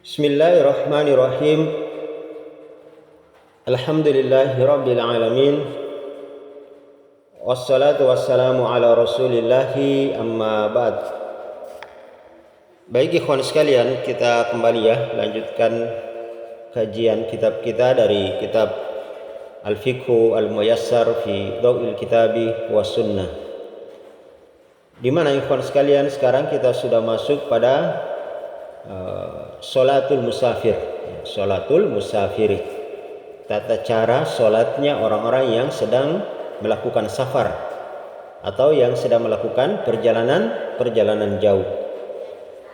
Bismillahirrahmanirrahim. Alhamdulillahirabbil alamin. Wassalatu wassalamu ala Rasulillahi amma ba'd. Baik ikhwan sekalian, kita kembali lanjutkan kajian kitab kita dari kitab Al-Fiqhu Al-Muyassar fi Dhaw'il Kitabi was Sunnah. Di mana ikhwan sekalian sekarang kita sudah masuk pada Sholatul musafir, Sholatul musafiri, tata cara sholatnya orang-orang yang sedang melakukan safar atau yang sedang melakukan perjalanan jauh.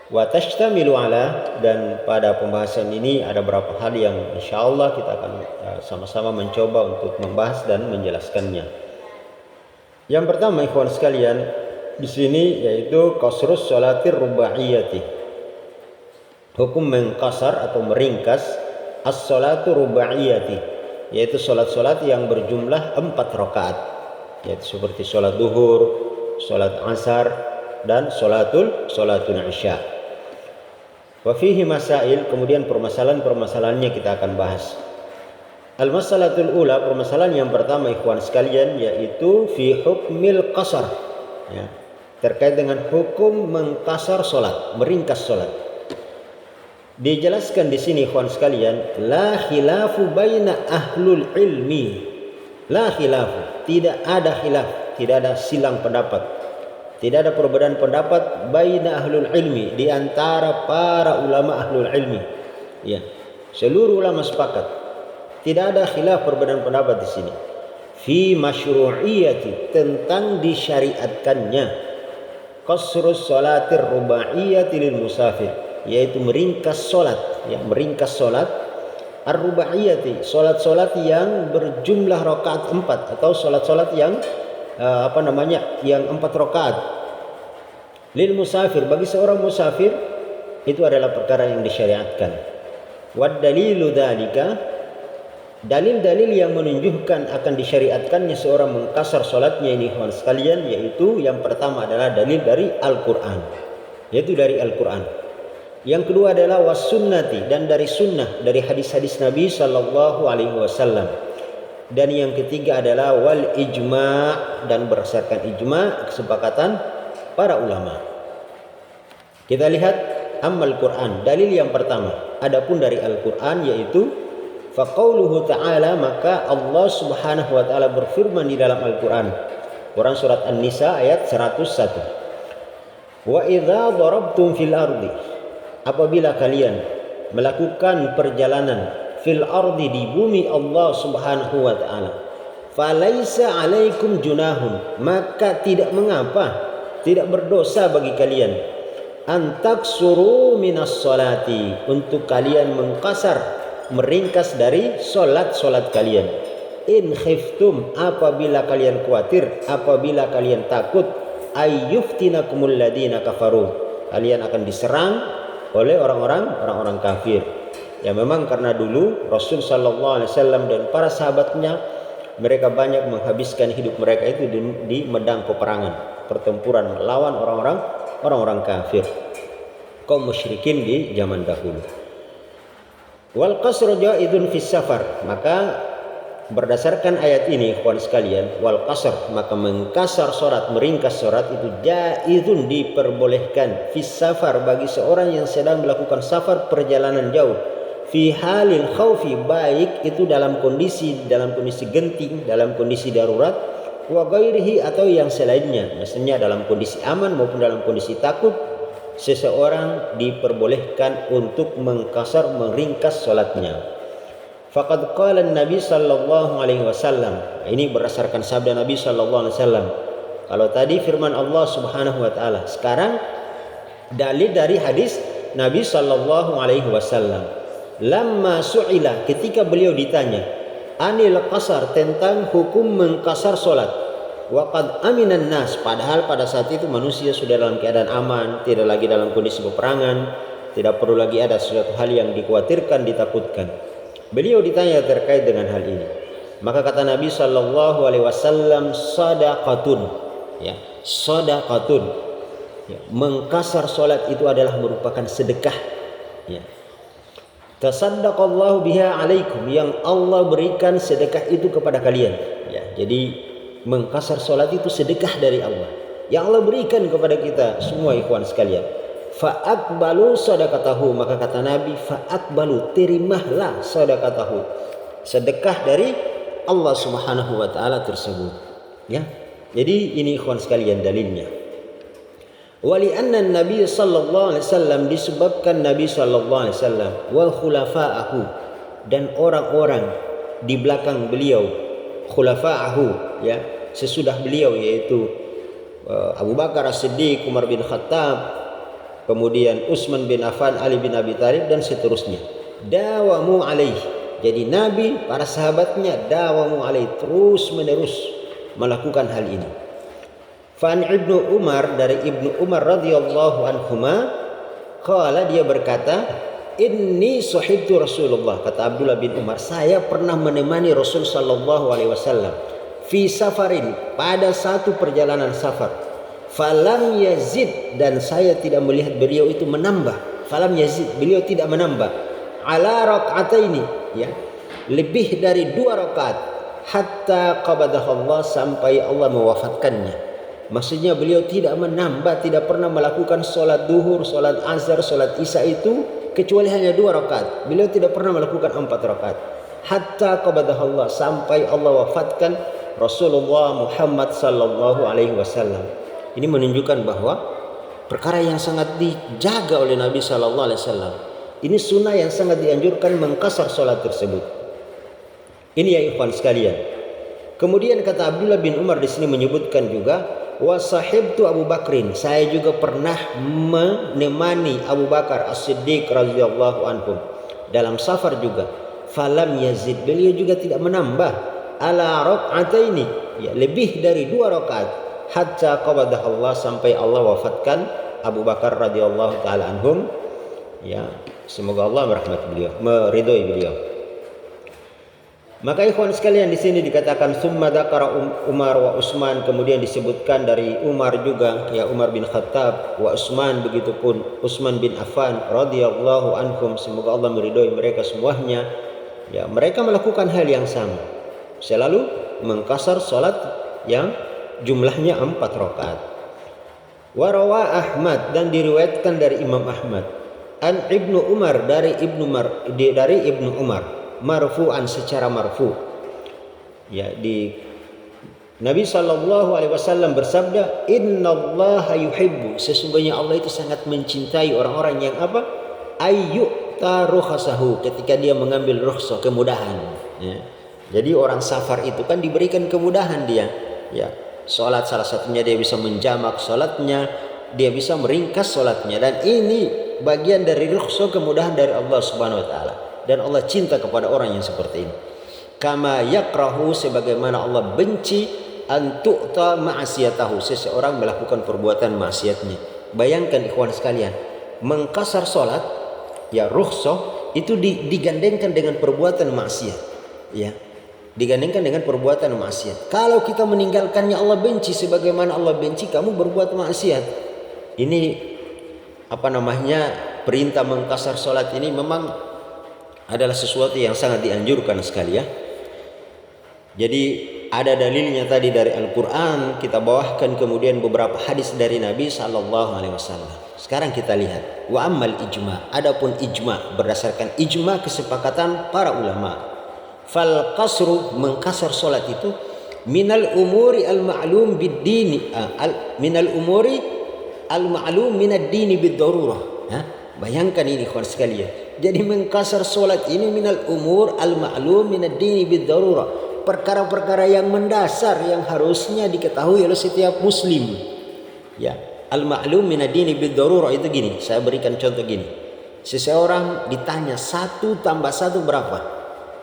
Wa tashtamilu ala, dan pada pembahasan ini ada beberapa hal yang insyaallah kita akan sama-sama mencoba untuk membahas dan menjelaskannya. Yang pertama ikhwan sekalian di sini yaitu qasrus sholatir rubaiyati. Hukum mengkasar atau meringkas as-sholatu rubaiyati, yaitu sholat-sholat yang berjumlah 4 rakaat, yaitu seperti sholat duhur, sholat asar, dan sholatul isya. Wa fihi masail, kemudian permasalahan-permasalahannya kita akan bahas. Al-masalatul ula, permasalahan yang pertama ikhwan sekalian, yaitu fi hukmil qasar, terkait dengan hukum mengkasar sholat, meringkas sholat. Dijelaskan di sini ikhwan sekalian, la khilafu baina ahlul ilmi. La khilafu, tidak ada khilaf, tidak ada silang pendapat. Tidak ada perbedaan pendapat baina ahlul ilmi, di antara para ulama ahlul ilmi. Ya, seluruh ulama sepakat. Tidak ada khilaf perbedaan pendapat di sini. Fi masyru'iyati, tentang disyariatkannya qasrus sholatir rubaiyati lil musafir, yaitu meringkas solat, meringkas solat ar-rubaiyati, solat-solat yang berjumlah rakaat 4 atau solat-solat yang yang 4 rakaat. Lil musafir, bagi seorang musafir itu adalah perkara yang disyariatkan. Wad dalilu dzalika, dalil-dalil yang menunjukkan akan disyariatkannya seorang mengkasar solatnya ini ikhwan sekalian, yaitu yang pertama adalah dalil dari Al-Qur'an, yaitu dari Al-Qur'an. Yang kedua adalah was-sunnati, dan dari sunnah, dari hadis-hadis Nabi sallallahu alaihi wasallam. Dan yang ketiga adalah wal ijma', dan berdasarkan ijma', kesepakatan para ulama. Kita lihat ammal Quran, dalil yang pertama adapun dari Al-Qur'an, yaitu faqauluhu ta'ala, maka Allah Subhanahu wa taala berfirman di dalam Al-Qur'an. Quran surat An-Nisa ayat 101. Wa idza darabtum fil ardi, apabila kalian melakukan perjalanan fil ardi, di bumi Allah Subhanahu wa taala, falaisa alaikum junahun, maka tidak mengapa, tidak berdosa bagi kalian, antaksuru minas salati, untuk kalian mengkasar, meringkas dari solat kalian. In khiftum, apabila kalian khawatir, apabila kalian takut, ayyuftinakumul ladina kafaru, kalian akan diserang oleh orang-orang kafir. Ya, memang karena dulu Rasul sallallahu alaihi wasallam dan para sahabatnya, mereka banyak menghabiskan hidup mereka itu di medang peperangan, pertempuran melawan orang-orang kafir, kaum musyrikin di zaman dahulu. Wal qasru jaizun fis safar, maka berdasarkan ayat ini ikhwan sekalian, wal qasr, maka mengkasar solat, meringkas solat itu jaizun, diperbolehkan, fis safar, bagi seorang yang sedang melakukan safar, perjalanan jauh, fi halil khaufi, baik itu dalam kondisi genting, dalam kondisi darurat, wa ghairihi, atau yang selainnya, maksudnya dalam kondisi aman maupun dalam kondisi takut, seseorang diperbolehkan untuk mengkasar, meringkas solatnya. Faqad qala Nabi sallallahu alaihi wasallam, ini berdasarkan sabda Nabi sallallahu alaihi wasallam. Kalau tadi firman Allah Subhanahu wa taala, sekarang dalil dari hadis Nabi sallallahu alaihi wasallam. Lamma su'ila, ketika beliau ditanya, anil qasar, tentang hukum mengkasar salat. Wa qad aminan nas, padahal pada saat itu manusia sudah dalam keadaan aman, tidak lagi dalam kondisi peperangan, tidak perlu lagi ada sesuatu hal yang dikhawatirkan, ditakutkan. Beliau ditanya terkait dengan hal ini, maka kata Nabi sallallahu alaihi wasallam, sadaqatun, sadaqatun, mengkasar solat itu adalah merupakan sedekah, Tasaddaqallahu biha alaikum, yang Allah berikan sedekah itu kepada kalian. Ya, jadi mengkasar salat itu sedekah dari Allah yang Allah berikan kepada kita semua ikhwan sekalian. Fa aqbalu sadaqatahu, maka kata Nabi, fa aqbalu, terimalah sadaqatahu, sedekah dari Allah Subhanahu wa taala tersebut. Ya. Jadi ini ikhwan sekalian dalilnya. Wali anna Nabi sallallahu alaihi wasallam, disebabkan Nabi sallallahu alaihi wasallam wa khulafa'ahu, dan orang-orang di belakang beliau, khulafa'ahu ya, sesudah beliau, yaitu Abu Bakar As-Siddiq, Umar bin Khattab, kemudian Utsman bin Affan, Ali bin Abi Thalib dan seterusnya. Dawamu alaih. Jadi Nabi, para sahabatnya dawamu alaih, terus menerus melakukan hal ini. Fan Ibnu Umar, dari Ibnu Umar radhiyallahu anhuma, qala, dia berkata, inni sahibtu Rasulullah, kata Abdullah bin Umar, saya pernah menemani Rasul sallallahu alaihi wasallam fi safarin, pada satu perjalanan safar. Falam yazid, dan saya tidak melihat beliau itu menambah. Falam yazid, beliau tidak menambah. Ala rakaataini, ya, lebih dari 2 rakaat. Hatta qabadahu Allah, sampai Allah mewafatkannya. Maksudnya beliau tidak menambah, tidak pernah melakukan sholat duhur, sholat azhar, sholat isya itu kecuali hanya 2 rakaat. Beliau tidak pernah melakukan 4 rakaat. Hatta qabadahu Allah, sampai Allah wafatkan Rasulullah Muhammad sallallahu alaihi wasallam. Ini menunjukkan bahwa perkara yang sangat dijaga oleh Nabi sallallahu alaihi wasallam. Ini sunnah yang sangat dianjurkan mengkasar sholat tersebut. Ini ya ikhwan sekalian. Kemudian kata Abdullah bin Umar di sini menyebutkan juga, wa sahibtu Abu Bakrin, saya juga pernah menemani Abu Bakar As-Siddiq radhiyallahu anhu dalam safar juga. Falam yazid, beliau juga tidak menambah, ala rakaataini, ya, lebih dari 2 rakaat. Hatta qabadahu Allah, sampai Allah wafatkan Abu Bakar radhiyallahu taala anhum. Ya, semoga Allah merahmati beliau, meridhoi beliau. Maka ikhwan sekalian, di sini dikatakan summa dzakara Umar wa Utsman, kemudian disebutkan dari Umar juga, ya, Umar bin Khattab, wa Utsman, begitupun Utsman bin Affan radhiyallahu anhum, semoga Allah meridhoi mereka semuanya. Ya, mereka melakukan hal yang sama, selalu mengkasar salat yang jumlahnya 4 rakaat. Wa rawa Ahmad, dan diriwayatkan dari Imam Ahmad, an Ibnu Umar, dari Ibnu Umar, marfu'an, secara marfu', ya, di Nabi sallallahu alaihi wasallam bersabda, innallaha yuhibbu, sesungguhnya Allah itu sangat mencintai orang-orang yang apa? Ayyuta ruhasahu, ketika dia mengambil rukhsah, kemudahan, ya. Jadi orang safar itu kan diberikan kemudahan dia, ya. Salat salah satunya dia bisa menjamak salatnya, dia bisa meringkas salatnya, dan ini bagian dari rukhsah, kemudahan dari Allah Subhanahu wa taala. Dan Allah cinta kepada orang yang seperti ini. Kama yakrahu, sebagaimana Allah benci antu'ta ma'asiyatahu, seseorang melakukan perbuatan maksiatnya. Bayangkan ikhwan sekalian, mengkasar salat, ya, rukhsah itu digandengkan dengan perbuatan maksiat, ya, digandengkan dengan perbuatan maksiat. Kalau kita meninggalkannya Allah benci, sebagaimana Allah benci kamu berbuat maksiat. Ini perintah mengkasar salat ini memang adalah sesuatu yang sangat dianjurkan sekali, ya. Jadi ada dalilnya tadi dari Al-Quran, kita bawakan kemudian beberapa hadis dari Nabi sallallahu alaihi wasallam. Sekarang kita lihat, wa ammal ijma, adapun ijma, berdasarkan ijma kesepakatan para ulama, fal qasru, mengkasar salat itu, minal umuri al-ma'lum bid-dini, minal umuri al-ma'lum minad dini bid-darurah. Bayangkan ini ikhwan sekalian. Jadi mengkasar solat ini minal umur al-ma'lum minad dini bid-darurah, perkara-perkara yang mendasar yang harusnya diketahui oleh setiap muslim. Ya, al-ma'lum minad dini bid-darurah itu gini, saya berikan contoh gini. Seseorang ditanya 1 tambah 1 berapa?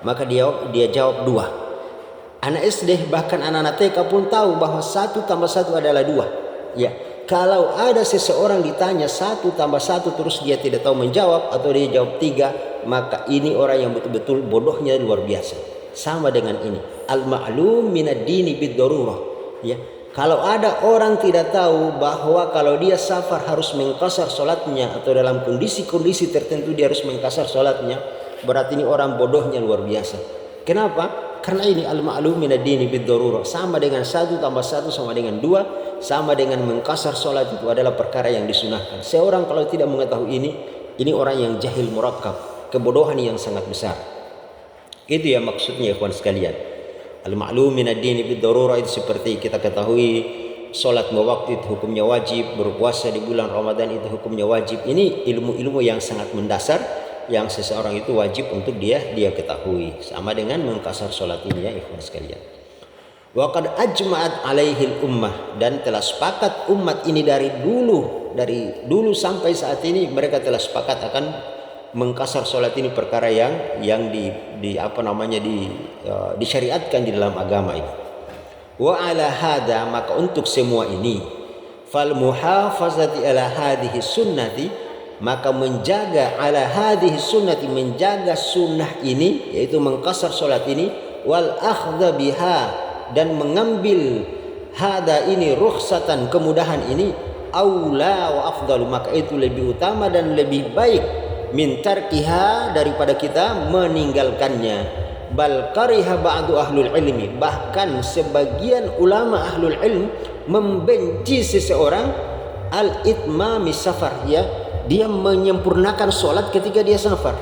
Maka dia jawab 2. Anak SD bahkan anak-anak TK pun tahu bahwa 1 tambah 1 adalah 2. Ya. Kalau ada seseorang ditanya 1 tambah 1 terus dia tidak tahu menjawab, atau dia jawab 3, maka ini orang yang betul-betul bodohnya luar biasa. Sama dengan ini, al-ma'lum minad dini bid-darurah, ya. Kalau ada orang tidak tahu bahwa kalau dia safar harus mengkasar salatnya, atau dalam kondisi-kondisi tertentu dia harus mengkasar salatnya, berarti ini orang bodohnya luar biasa. Kenapa? Karena ini al-ma'lum min ad-dini bid-darurah. Sama dengan 1 tambah 1 sama dengan 2, sama dengan mengkasar sholat itu adalah perkara yang disunahkan. Seorang kalau tidak mengetahui ini orang yang jahil murakkab, kebodohan yang sangat besar. Itu yang maksudnya ikhwan sekalian. Al-ma'lum min ad-dini bid-darurah itu seperti kita ketahui sholat 2 waktu itu hukumnya wajib, berpuasa di bulan Ramadan itu hukumnya wajib. Ini ilmu-ilmu yang sangat mendasar yang seseorang itu wajib untuk dia ketahui. Sama dengan mengkasar sholat ini ya ikhwan sekalian. Wa qad ajma'at alaihil ummah, dan telah sepakat umat ini dari dulu sampai saat ini mereka telah sepakat akan mengkasar sholat ini perkara yang disyariatkan di dalam agama ini. Wa ala hada, maka untuk semua ini fal muhafazati ala hadhihi sunnati, maka menjaga ala hadhihi sunnati, menjaga sunnah ini yaitu mengkasar salat ini, wal akhdha biha, dan mengambil hada ini rukhsatan, kemudahan ini, aula wa afdalu, maka itu lebih utama dan lebih baik min tarkiha, daripada kita meninggalkannya. Bal kariha ba'du ahlul ilmi, bahkan sebagian ulama ahlul ilm membenci seseorang al-itmami safar, ya, dia menyempurnakan sholat ketika dia safar.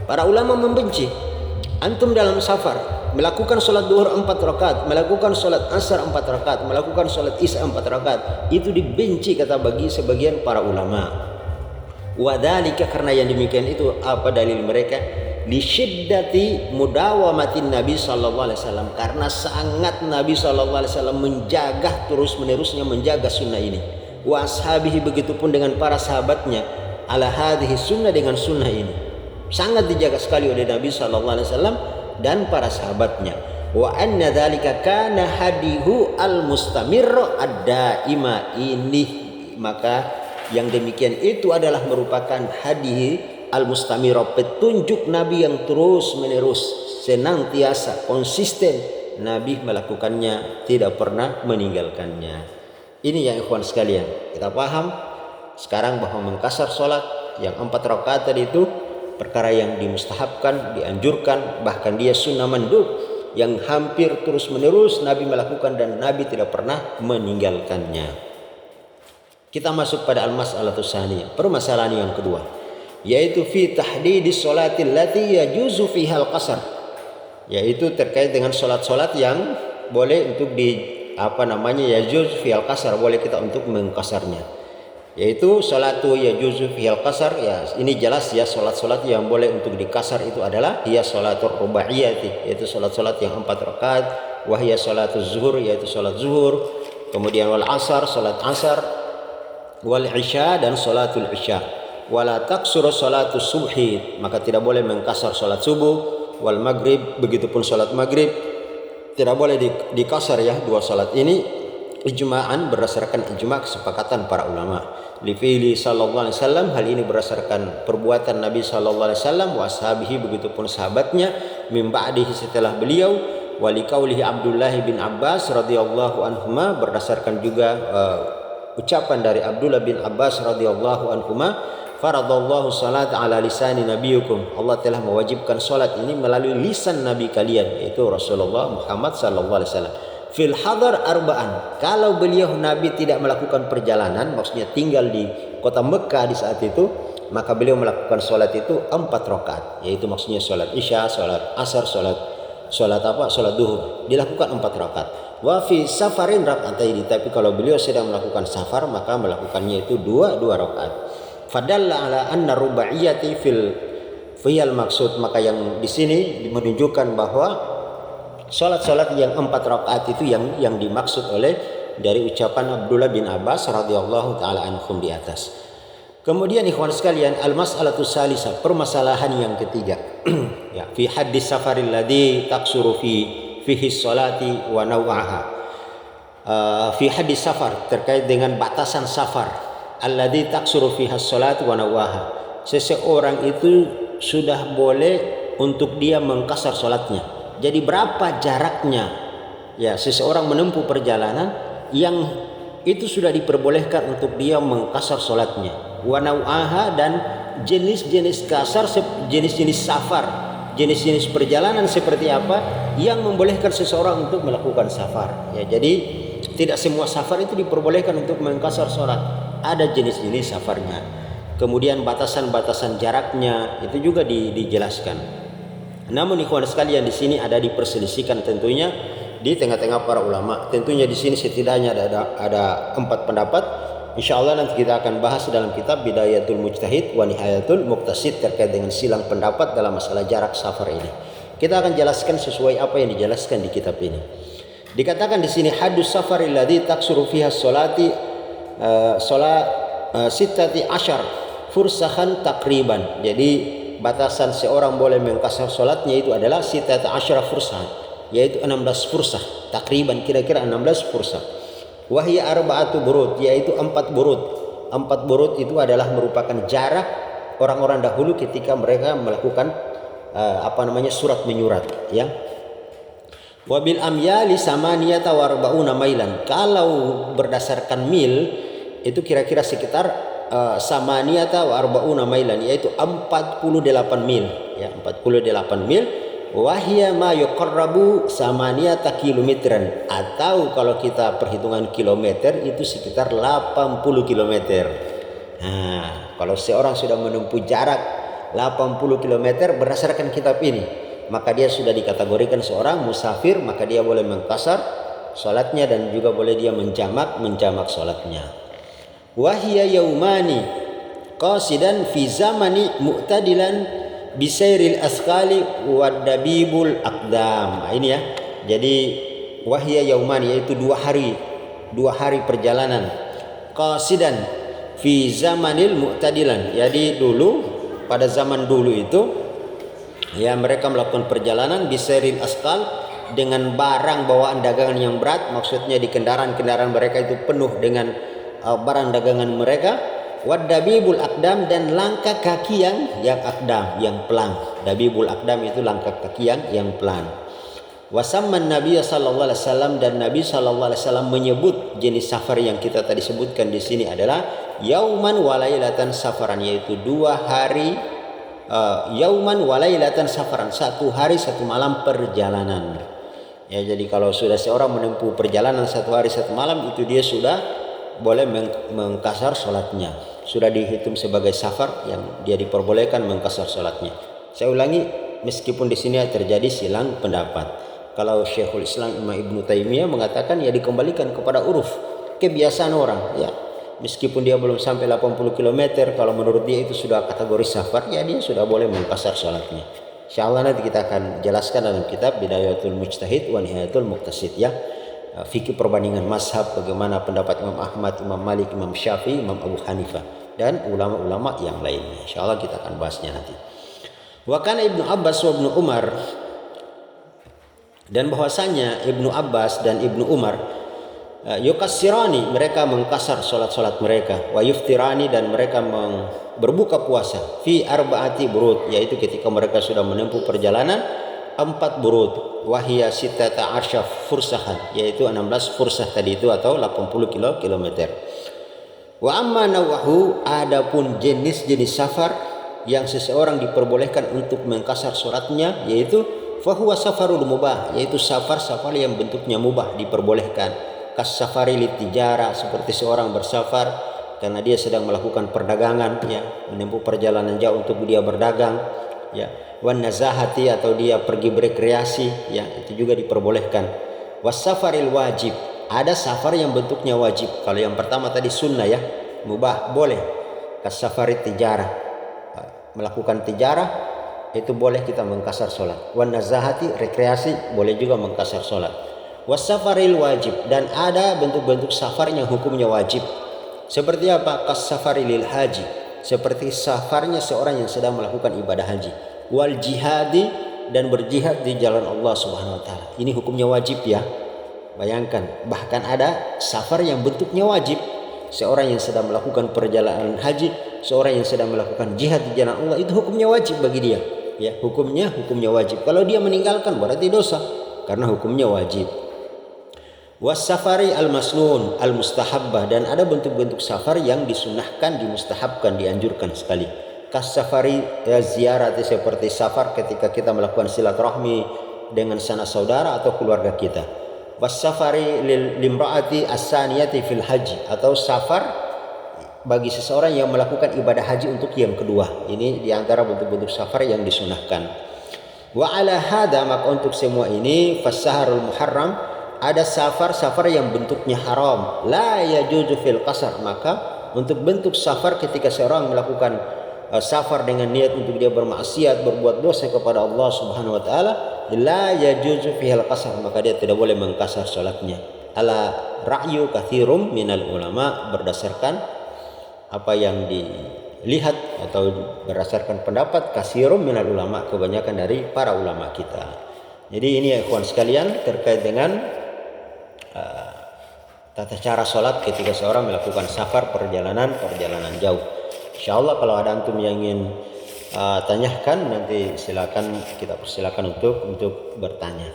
Para ulama membenci. Antum dalam safar melakukan sholat duhur 4 rakaat, melakukan sholat asar 4 rakaat, melakukan sholat isya 4 rakaat, itu dibenci kata bagi sebagian para ulama. Wadhalika, karena yang demikian itu apa dalil mereka? Li syiddati mudawamatin Nabi sallallahu alaihi wasallam, karena sangat Nabi sallallahu alaihi wasallam menjaga terus menerusnya menjaga sunnah ini. Wa ashabihi, begitupun dengan para sahabatnya, ala hadhihi sunnah, dengan sunnah ini sangat dijaga sekali oleh Nabi sallallahu alaihi wasallam dan para sahabatnya. Wa anna dzalika kana hadihu al mustamirra ad-daima, ini maka yang demikian itu adalah merupakan hadihi al-mustamiro, petunjuk Nabi yang terus menerus, senantiasa, konsisten Nabi melakukannya, tidak pernah meninggalkannya. Ini yang ikhwan sekalian, kita paham sekarang bahwa mengkasar sholat yang 4 rakaat tadi itu perkara yang dimustahabkan, dianjurkan, bahkan dia sunnah mandub yang hampir terus menerus Nabi melakukan dan Nabi tidak pernah meninggalkannya. Kita masuk pada al-mas'alatus tsaniyah, permasalahan yang kedua, yaitu fi tahdidis sholatil lati yajuzu fiha al-qasar, yaitu terkait dengan sholat-sholat yang boleh untuk yajuz fi al-qasar, boleh kita untuk mengkasarnya, yaitu sholatu yajuzu fi al-qasar, ya ini jelas ya, sholat-sholat yang boleh untuk dikasar itu adalah hiya sholatur rubaiyati, yaitu sholat-sholat yang 4 rakaat, wa hiya sholatuz zuhur, yaitu sholat zuhur, kemudian wal asar, sholat asar, wal isya, dan sholatul isya. Wala taksuru sholatus subhi, maka tidak boleh mengkasar sholat subuh, wal maghrib, begitupun sholat maghrib tidak boleh dikasar ya, 2 sholat ini ijma'an, berdasarkan ijma' kesepakatan para ulama. Li fi'li sallallahu alaihi wasallam, hal ini berdasarkan perbuatan Nabi sallallahu alaihi wasallam, wa ashabihi, begitupun sahabatnya, min ba'dihi, setelah beliau, wa li qaulihi Abdullah bin Abbas radhiyallahu anhuma, berdasarkan juga ucapan dari Abdullah bin Abbas radhiyallahu anhuma, faradallahu salat ala lisani nabiyukum, Allah telah mewajibkan salat ini melalui lisan nabi kalian, yaitu Rasulullah Muhammad sallallahu alaihi wasallam. Fil hadar arba'an, kalau beliau Nabi tidak melakukan perjalanan, maksudnya tinggal di kota Mekah di saat itu, maka beliau melakukan salat itu 4 rakaat, yaitu maksudnya salat isya, salat asar, salat duhur, dilakukan 4 rakaat. Wa fi safarin rak'ataini, tapi kalau beliau sedang melakukan safar maka melakukannya itu 2 rakaat. Fadalla ala anna rubaiyati fil maksud, maka yang di sini menunjukkan bahwa salat-salat yang 4 rakaat itu yang dimaksud oleh dari ucapan Abdullah bin Abbas radhiyallahu taala anhum di atas. Kemudian ikhwan sekalian, al-mas'alatus salisah, permasalahan yang ketiga ya, fi haddis safaril ladzi taksuru fihi sholati wa naw'aha. Fi haddis safar, terkait dengan batasan safar, alladzi taksuru fiha sholat wa naw'aha, seseorang itu sudah boleh untuk dia mengkasar sholatnya. Jadi berapa jaraknya ya seseorang menempuh perjalanan yang itu sudah diperbolehkan untuk dia mengkasar sholatnya. Wa naw'aha, dan jenis-jenis kasar, jenis-jenis safar, jenis-jenis perjalanan seperti apa yang membolehkan seseorang untuk melakukan safar. Ya, jadi tidak semua safar itu diperbolehkan untuk mengkasar sholat. Ada jenis-jenis safarnya. Kemudian batasan-batasan jaraknya itu juga dijelaskan. Namun ikhwan sekalian, di sini ada diperselisihkan tentunya di tengah-tengah para ulama. Tentunya di sini setidaknya ada 4 pendapat. Insyaallah nanti kita akan bahas dalam kitab Bidayatul Mujtahid wa Nihayatul Muqtasid terkait dengan silang pendapat dalam masalah jarak safar ini. Kita akan jelaskan sesuai apa yang dijelaskan di kitab ini. Dikatakan di sini hadus safar alladzi taksuru fiha sholati salat sittati asyar fursahan takriban. Jadi batasan seorang boleh mengkasar salatnya itu adalah sittati asyara fursahan, yaitu 16 fursah, takriban kira-kira 16 fursah. Wahya arba'atu burud, yaitu 4 burud. 4 burud itu adalah merupakan jarak orang-orang dahulu ketika mereka melakukan surat menyurat, ya. Wabil amyali samaniyata warbauna mailan. Kalau berdasarkan mil itu kira-kira sekitar samaniyata warbauna mailan, yaitu 48 mil, ya, 48 mil. Wahia ma yuqarrabu samaniyata kilometeran, atau kalau kita perhitungan kilometer itu sekitar 80 kilometer. Nah, kalau seorang sudah menempuh jarak 80 kilometer berdasarkan kitab ini, maka dia sudah dikategorikan seorang musafir, maka dia boleh mengkasar salatnya dan juga boleh dia menjamak salatnya. Wahia yaumani qasidan fi zamani mu'tadilan bisairil asqali wadabibul aqdam. Ini ya. Jadi wahya yaumani, yaitu 2 hari perjalanan. Qasidan fi zamanil mu'tadilan. Jadi dulu, pada zaman dulu itu ya, mereka melakukan perjalanan bisairil asqal, dengan barang bawaan dagangan yang berat, maksudnya di kendaraan-kendaraan mereka itu penuh dengan barang dagangan mereka. Wadabibul akdam, dan langkah kaki yang akdam, yang pelan. Dabibul akdam itu langkah kaki yang pelan. Wasamman Nabi sallallahu alaihi wasallam, dan Nabi sallallahu alaihi wasallam menyebut jenis safar yang kita tadi sebutkan di sini adalah yauman walailatan safaran, yaitu 2 hari yauman walailatan safaran, 1 hari 1 malam perjalanan. Ya, jadi kalau sudah seorang menempuh perjalanan 1 hari 1 malam, itu dia sudah boleh mengkasar salatnya, sudah dihitung sebagai safar yang dia diperbolehkan mengkasar salatnya. Saya ulangi, meskipun di sini terjadi silang pendapat. Kalau Syekhul Islam Imam Ibnu Taimiyah mengatakan ya dikembalikan kepada uruf, kebiasaan orang, ya. Meskipun dia belum sampai 80 km, kalau menurut dia itu sudah kategori safar, ya dia sudah boleh mengkasar salatnya. Insyaallah nanti kita akan jelaskan dalam kitab Bidayatul Mujtahid wa Nihayatul Muqtasid, ya. Fikih perbandingan mazhab, bagaimana pendapat Imam Ahmad, Imam Malik, Imam Syafi'i, Imam Abu Hanifah, dan ulama-ulama yang lainnya. Insyaallah kita akan bahasnya nanti. Wa kana Ibnu Abbas wa Ibnu Umar, dan bahwasanya Ibnu Abbas dan Ibnu Umar yukassirani, mereka mengkasar salat-salat mereka, wa yuftirani, dan mereka berbuka puasa fi arba'ati burud, yaitu ketika mereka sudah menempuh perjalanan 4 burud. Wahia sittata asyaf fursahan, yaitu 16 fursah tadi itu, atau 80 kilometer. Wa amma nawahu, adapun jenis-jenis safar yang seseorang diperbolehkan untuk mengkasar salatnya, yaitu fahuwa safarul mubah, yaitu safar-safar yang bentuknya mubah, diperbolehkan. Kas safari litijara, seperti seorang bersafar karena dia sedang melakukan perdagangan, ya, menempuh perjalanan jauh untuk dia berdagang, ya. Wan nazahati, atau dia pergi berekreasi, ya, itu juga diperbolehkan. Was safaril wajib, ada safar yang bentuknya wajib. Kalau yang pertama tadi sunnah, ya, mubah, boleh. Kas safari tijarah, melakukan tijarah itu boleh kita mengkasar salat. Wan nazahati, rekreasi, boleh juga mengkasar salat. Was safaril wajib, dan ada bentuk-bentuk safar yang hukumnya wajib. Seperti apa? Kas safarilil haji, seperti safarnya seorang yang sedang melakukan ibadah haji. Wal jihadi, dan berjihad di jalan Allah Subhanahu wa taala. Ini hukumnya wajib, ya. Bayangkan, bahkan ada safar yang bentuknya wajib. Seorang yang sedang melakukan perjalanan haji, seorang yang sedang melakukan jihad di jalan Allah, itu hukumnya wajib bagi dia, ya. Hukumnya wajib. Kalau dia meninggalkan berarti dosa, karena hukumnya wajib. Was safari al masnun al mustahabbah, dan ada bentuk-bentuk safar yang disunahkan, dimustahabkan, dianjurkan sekali. kasafari ya, ziarah seperti safar ketika kita melakukan silaturahmi dengan sanak saudara atau keluarga kita. Wasafari limraati as-saniyati fil haji, atau safar bagi seseorang yang melakukan ibadah haji untuk yang kedua. Ini diantara bentuk-bentuk safar yang disunahkan. Wa ala hada, maka untuk semua ini fassaharul muharram, ada safar yang bentuknya haram, la yajuzu fil qasar, maka untuk bentuk safar ketika seorang melakukan safar dengan niat untuk dia bermaksiat, berbuat dosa kepada Allah Subhanahu wa taala, la yajuzu fihal qasar, maka dia tidak boleh mengkasar salatnya. Ala ra'yu katsirum minal ulama, berdasarkan apa yang dilihat atau berdasarkan pendapat katsirum minal ulama, kebanyakan dari para ulama kita. Jadi ini ya ikhwan sekalian terkait dengan tata cara salat ketika seorang melakukan safar, perjalanan jauh. Insyaallah kalau ada antum yang ingin tanyakan, nanti silakan, kita persilakan untuk bertanya.